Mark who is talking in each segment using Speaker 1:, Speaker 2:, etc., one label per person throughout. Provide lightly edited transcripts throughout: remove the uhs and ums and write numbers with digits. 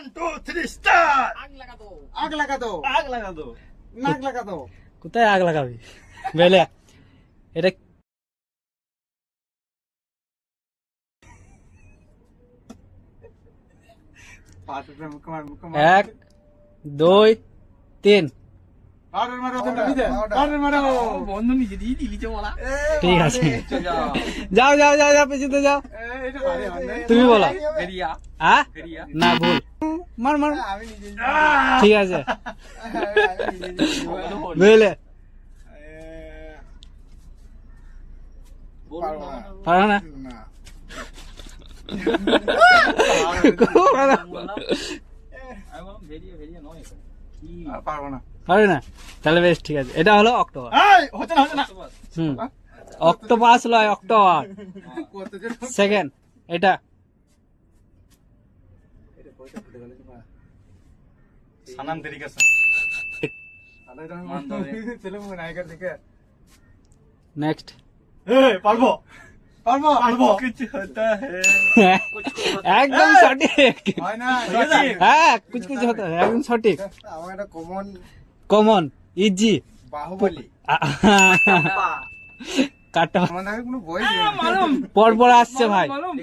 Speaker 1: 1 2 3 start.
Speaker 2: আগ লাগা দো
Speaker 1: আগ লাগা দো,
Speaker 3: আগ লাগা দো।
Speaker 1: নাক লাগা দো।
Speaker 4: কোথায় আগ লাগাবি বেলে? এটা
Speaker 1: পাটে মুখ মার, মুখ মার।
Speaker 4: 1 2 3
Speaker 1: পাউডার মারো, পাউডার মারো।
Speaker 2: বন্ধু নিজে দিয়ে দিলিছে বলা
Speaker 4: ঠিক আছে,
Speaker 2: যাও
Speaker 4: যাও যাও যাও যাও পেছনে যাও।
Speaker 1: এটা ভারী হয় না।
Speaker 4: তুমি বলো।
Speaker 2: ফেরিয়া
Speaker 4: হ্যাঁ
Speaker 2: ফেরিয়া
Speaker 4: না ভুল, মার মার।
Speaker 1: আমি নিজে
Speaker 4: ঠিক আছে বেলে পারো না?
Speaker 1: না।
Speaker 2: আমি বললাম ফেরিয়া ফেরিয়া নয় এটা কি
Speaker 1: আর পারবো না।
Speaker 4: পারবে না? তাহলে বেশ ঠিক আছে, এটা হলো অক্টোবর।
Speaker 1: এই হচ্ছে না, হচ্ছে না।
Speaker 4: হুম, অক্টোপাস লয় অক্টোবর।
Speaker 1: কত জন
Speaker 4: সেকেন্ড এটা
Speaker 3: সানাম তরিকা সে।
Speaker 1: আরে এটা ছেলে মুখ নায়িকার দিকে।
Speaker 4: নেক্সট।
Speaker 3: এই পারবো।
Speaker 1: পারবো,
Speaker 3: পারবো। কুছ হতা হ্যায়।
Speaker 4: একদম সঠিক।
Speaker 1: হয় না।
Speaker 4: হ্যাঁ কুছ কুছ হতো, একদম সঠিক।
Speaker 1: আমার একটা কমন
Speaker 4: কমন ইজি
Speaker 1: বাহুবলী।
Speaker 4: কাটা
Speaker 1: আমাদের কোনো বই নেই।
Speaker 2: মালুম
Speaker 4: পরপর আসছে ভাই,
Speaker 2: মালুম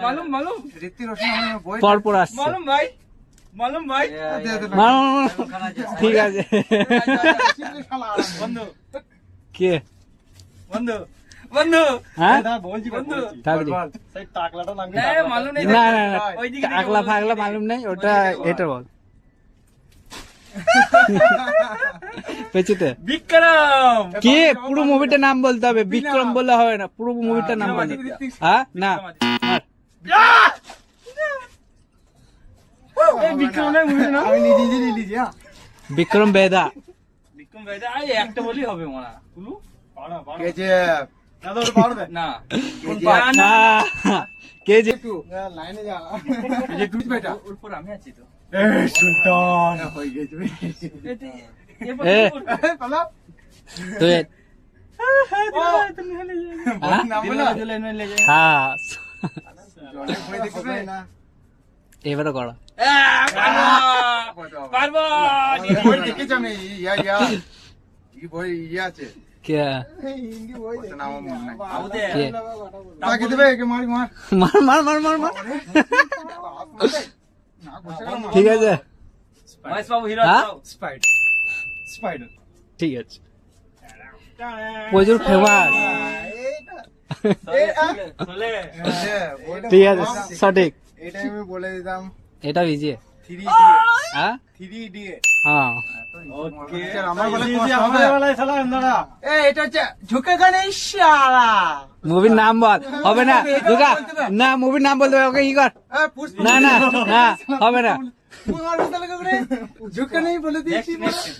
Speaker 2: মালুম মালুম
Speaker 1: ঋত্বিক রোশন আমাদের বই
Speaker 4: পরপর আসছে।
Speaker 2: মালুম ভাই মালুম ভাই
Speaker 1: দে দে
Speaker 4: মার, মার, মার। ঠিক আছে।
Speaker 3: বন্ধু
Speaker 4: কে?
Speaker 2: বন্ধু বন্ধু
Speaker 4: হ্যাঁ
Speaker 3: দাদা বলছি
Speaker 2: বন্ধু।
Speaker 4: তাড়াতাড়ি।
Speaker 3: সেই টাকলাটা নাম
Speaker 2: না মালুম নেই
Speaker 4: না না না
Speaker 2: ওইদিকে
Speaker 4: আগলা ফাগলা মালুম নেই, ওটা এটা বল পেছুতে।
Speaker 2: বিক্রম
Speaker 4: কি পুরো মুভিটার নাম বলতে হবে, বিক্রম বললে হবে না, পুরো মুভিটার নাম বলতে হবে। হ্যাঁ না মার।
Speaker 2: এই বিক্রম না মুভি না
Speaker 1: আমি নিজে নিজে লিখি হ্যাঁ।
Speaker 4: বিক্রম বেদা।
Speaker 2: বিক্রম ভাই এই একটা বলি হবে মারা কুলু
Speaker 3: পাড়া পাড়া
Speaker 1: কে যে
Speaker 3: দাদা ওটা পারবে
Speaker 2: না কোন
Speaker 1: কে
Speaker 2: পাড়া না
Speaker 4: কে যে
Speaker 1: একটু লাইনে যা। এই যে তুই বেটা
Speaker 2: উপর আমি আছি তো
Speaker 3: এই সুলতান
Speaker 1: হয়ে গেছে।
Speaker 4: এ
Speaker 1: পালা
Speaker 4: তুই
Speaker 2: তুমি হলে
Speaker 4: হ্যাঁ?
Speaker 1: নাম বলা
Speaker 2: চলে এনে লে
Speaker 4: হ্যাঁ
Speaker 1: জলে বই দেখবে না।
Speaker 4: এবারে করো।
Speaker 2: পারবো
Speaker 1: বই দেখেছি আমি ইয়া ইয়া এই বই ইয়া আছে।
Speaker 4: কে?
Speaker 1: হিন্দি বই নাম মনে নাই।
Speaker 2: আউদে
Speaker 4: কে?
Speaker 1: তাকে দেবে একে মারি মার।
Speaker 4: মার মার মার মার মার।
Speaker 1: না বসে গেল না।
Speaker 4: ঠিক আছে
Speaker 2: মহেশ বাবু হিরো
Speaker 4: হ্যাঁ?
Speaker 3: স্পাইডার স্পাইডার
Speaker 4: ঠিক আছে, প্রচুর ফেমাস।
Speaker 2: চলে
Speaker 4: ঠিক আছে সঠিক,
Speaker 1: এটা আমি বলে দিতাম
Speaker 4: এটা ভিজিয়ে
Speaker 1: 3D
Speaker 4: হ্যাঁ
Speaker 1: 3D
Speaker 4: হ্যাঁ
Speaker 3: ওকে
Speaker 1: আমার বলে
Speaker 3: এই
Speaker 1: কষ্ট
Speaker 3: যে
Speaker 1: হবে।
Speaker 3: আমাদের বেলায় শালা দাদা
Speaker 1: এটা হচ্ছে ঝুঁকেগা নেই শালা।
Speaker 4: মুভির নাম বল। হবে না দুর্গা, না মুভির নাম বলতে হবে, ওকে ই কর। না না না হবে না।
Speaker 1: ঝুঁকে নেই বলে দিয়েছি।
Speaker 2: নেক্সট